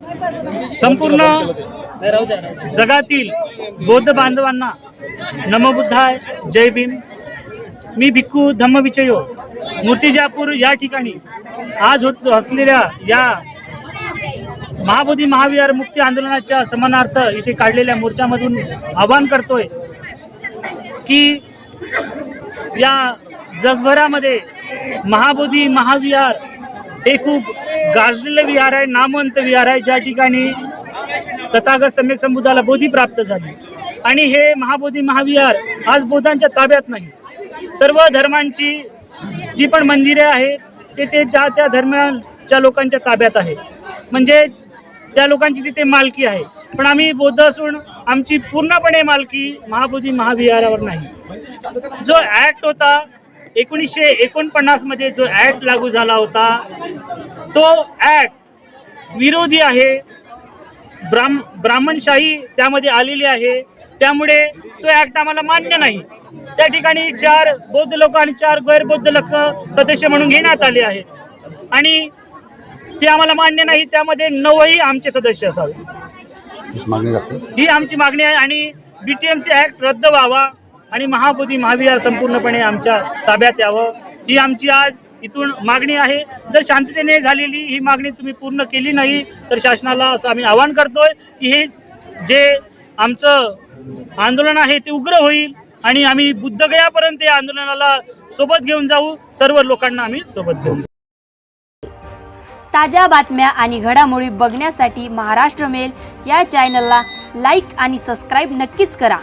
संपूर्ण जगातील बौद्ध बांधवांना नमो बुद्धाय, जय भीम। मी भिक्खू धम्मविचयो मूर्तिजापूर या ठिकाणी आज होत असलेल्या या महाबोधी महाविहार मुक्ती आंदोलनाच्या समानार्थ इथे काढलेल्या मोर्चामधून आवाहन करतोय की या जगभरामध्ये महाबोधी महाविहार हे खूप गाजलेलं विहार आहे, नामवंत विहार आहे, ज्या ठिकाणी तथागत सम्यक संबुद्धाला बोधी प्राप्त झाली। आणि हे महाबोधी महाविहार आज बौद्धांच्या ताब्यात नाही, सर्व धर्मांची जी पण मंदिरे आहेत ते त्या धर्माच्या लोकांच्या ताब्यात आहे, म्हणजेच त्या लोकांची तिथे मालकी आहे। पण आम्ही बौद्ध असून आमची पूर्णपणे मालकी महाबोधी महाविहारावर नाही। जो ॲक्ट होता 1949 मध्ये, जो ॲक्ट लागू झाला होता तो ॲक्ट विरोधी आहे, ब्राह्मणशाही त्यामध्ये आलेली आहे, त्यामुळे तो ॲक्ट आम्हाला मान्य नाही। त्या ठिकाणी 4 बौद्ध लोक आणि 4 गैरबौद्ध लोक सदस्य म्हणून घेण्यात आले आहेत आणि ते आम्हाला मान्य नाही, त्यामध्ये 9ही आमचे सदस्य असावे ही आमची मागणी आहे। आणि BTMC ॲक्ट रद्द व्हावा आणि महाबोधी महाविहार संपूर्णपणे आमच्या ताब्यात यावं ही आमची आज इथून मागणी आहे। जर शांततेने झालेली ही मागणी तुम्ही पूर्ण केली नाही तर शासनाला असं आम्ही आवाहन करतोय की हे जे आमचं आंदोलन आहे ते उग्र होईल आणि आम्ही बुद्धगयापर्यंत या आंदोलनाला सोबत घेऊन जाऊ, सर्व लोकांना आम्ही सोबत घेऊन जाऊ। ताज्या बातम्या आणि घडामोडी बघण्यासाठी महाराष्ट्र मेल या चॅनलला लाईक आणि सबस्क्राईब नक्कीच करा।